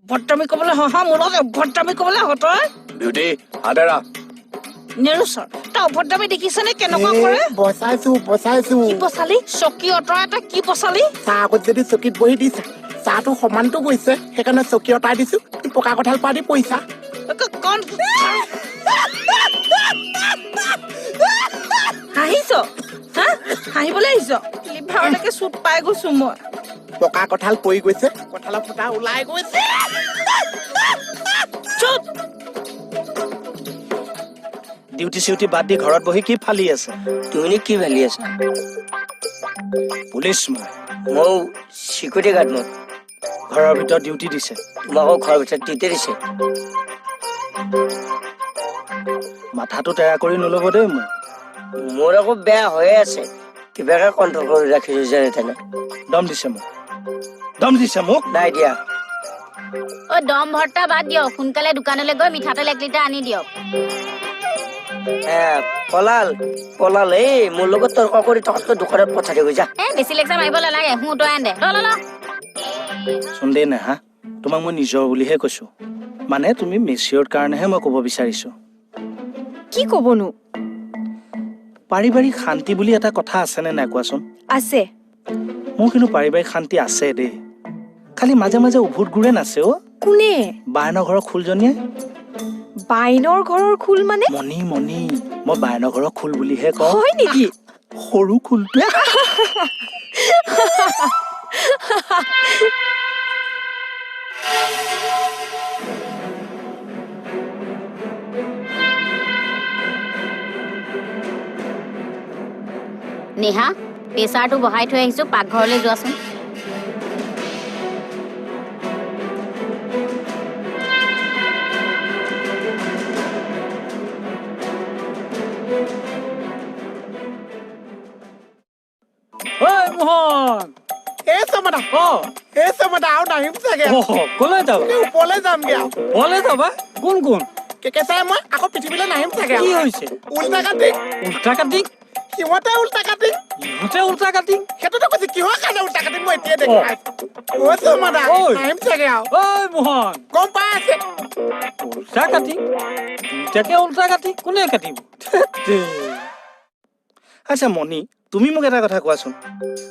অভদ্ৰামি ক'বলৈ হহা মূলত অভদ্ৰামি ক'বলৈ হতই বিউটি হাতেৰা নেৰু ছাৰ তই অভদ্ৰামি দেখিছেনে কেনেকুৱা কৰে বচাইছো কি পচালি চকী অঁতৰাই তই কি পচালি চাহ আগত যদি চকীত বহি দিছা চাহটো সমানটো গৈছে সেইকাৰণে চকী অঁতাই দিছো পকা কঁঠাল পাৰ দি পইচা কণ হাঁহিছ হা হাঁহিবলৈ আহিছ লিভাৰলৈকে চুট পাই গৈছো মই পকা কঁঠাল পৰি গৈছে কঁঠালৰ ফুটা ওলাই গৈছে চুপ ডিউটি চিউটি বাদ দি ঘৰত বহি কি ফালি আছে তুমি কি ভালি আছা পুলিচ মই মই চিকিউৰিটি গাৰ্ড মই ঘৰৰ ভিতৰত ডিউটি দিছে তোমাকো ঘৰৰ ভিতৰত দিতে দিছে মাথাটো তেৰা কৰি নল'ব দেই মোৰ মোৰ আকৌ বেয়া হৈয়ে আছে কিবাকে কণ্ট্ৰল কৰি ৰাখিছো যেনে তেনে দম দিছে মোক নাই দিয়া ঐ দম ভৰ্তা বাদ দিয়ক সোনকালে দোকানলৈ গৈ মিঠাতেল 1 লিটাৰ আনি দিয়ক পলাল এই মোৰ লগত তৰ্ক কৰি থকাতকৈ দোকানত পঠাই দিব যা বেছি লেকচাৰ মাৰিব নালাগে তই আন দে চন্দেহ নাই হা তোমাক মই নিজৰ বুলিহে কৈছো মানে তুমি মেচিয়ৰ কাৰণেহে মই ক'ব বিচাৰিছো কি ক'বনো পাৰিবাৰিক শান্তি বুলি এটা কথা আছেনে নাই কোৱাচোন আছে মোৰ কিন্তু পাৰিবাৰিক শান্তি আছে দেই খালি মাজে মাজে উভুত ঘূৰে নাছে অ কোনে বায়নৰ ঘৰৰ খুলজনীয়ে বাইনৰ ঘৰৰ খোল মানে মণি মই বায়নৰ ঘৰৰ খুল বুলিহে কওঁ হয় নেকি সৰু খুলটোৱে নেহা প্ৰেচাৰটো বহাই থৈ আহিছো পাকঘৰলৈ যোৱাচোন মোহন এই চমদা আৰু নাহিম চাগে কলৈ যাবা ওপৰলৈ যামগে আৰু কলৈ যাবা কোন কেকেচাই মই আকৌ পৃথিৱীলৈ নাহিম চাগে কি হৈছে উল্টা কাটি উল্টা কাটি সিহঁতে উল্টা কাটি সেইটোতো কৈছে কিহৰ কাৰণে উল্টা কাটি মই এতিয়াই দেখি পাইছো চমদা নাহিম চাগে আৰু ঐ মোহন গম পাই আছে উল্টা কাটি কোনে কাটিব আচ্ছা মণি তুমি মোক এটা কথা কোৱাচোন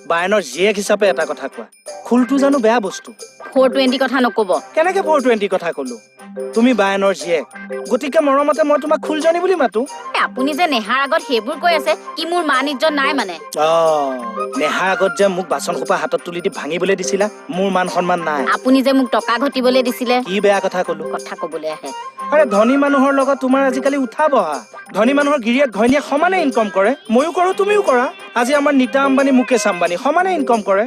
বায়নৰ জীয়েক হিচাপে এটা কথা কোৱা খুলটো জানো বেয়া বস্তু 420 কথা নকব কেনেকে 420 কথা কলো তুমি বায়নৰ জীয়েক গতিকে মৰমতে মই তোমাক খুলজনী বুলি মাতো আপুনি যে নেহাৰ আগত সেইবোৰ কৈ আছে কি মোৰ মান ইজ্জত নাই মানে নেহাৰ আগত যে মোক বাচন সোপা হাতত তুলি দি ভাঙিবলৈ দিছিলা মোৰ মান সন্মান নাই আপুনি যে মোক টকা ঘটিবলৈ দিছিলে কি বেয়া কথা কলো কথা কবলৈ আহে আৰে ধনী মানুহৰ লগত তোমাৰ আজিকালি উঠা বহা ধনী মানুহৰ গিৰিয়েক ঘৈণীয়েক সমানে ইনকম কৰে ময়ো কৰো তুমিও কৰা আজি আমাৰ নীতা আম্বানী মুকেশ আম্বানী সমানে ইনকম কৰে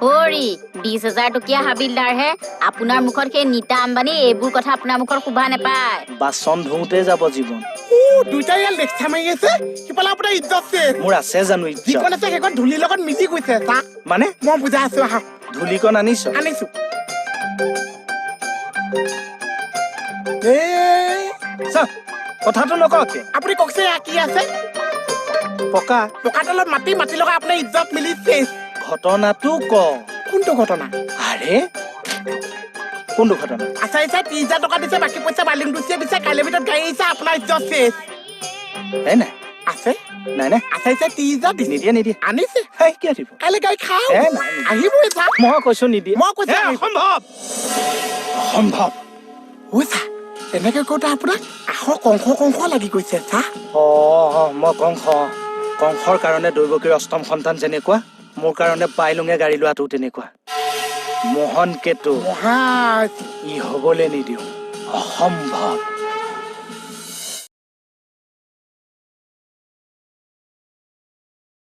হৰি 20,000 টকীয়া হাবিলদাৰ হে আপোনাৰ মুখত সেই নীতা আম্বানী এইবোৰ কথা আপোনাৰ মুখত শুভা নাপায় বাচন ধুওঁতে যাব জীৱন দুইটাই ইয়াত লেকচাৰ মাৰি আছে সিফালে আপোনাৰ ইজ্জত শেষ মোৰ আছে জানো ইজ্জত যিকণ আছে সেইকণ ধূলিৰ লগত মিলি গৈছে চা মানে মই বুজাই আছো আহা ধূলিকণ আনিছো কথাটো নককে আপুনি কওকচোন কি আছে পকা তলত মাটি লগা আপোনাৰ ইজ্জত মিলি শেষ ঘটনাটো ক কোনটো ঘটনা আৰে কোনটো ঘটনা আচ্ছা 30,000 টকা দিছে বাকী পইচা বালিং দুচিয়ে দিছে কাইলৈ ভিতৰত গাড়ী আহিছে আপোনাৰ ইজ্জত শেষ নাই আছে নাই আচ্ছা 30,000 দিছে নিদিয়ে আনিছে কি দিব কাইলৈ গাড়ী খাওঁ আহিবই চা মই কৈছো নিদিয়ে মই কৈছো অসম্ভৱ চা এনেকে কওঁতে আপোনাক কংস লাগি গৈছে চা মই কংসৰ কাৰণে দৈৱকীৰ অষ্টম সন্তান যেনেকুৱা মোৰ কাৰণে পাইলুঙে গাড়ী লোৱাটো তেনেকুৱা মোহন কেতু ই হবলৈ নিদিওঁ অসম্ভৱ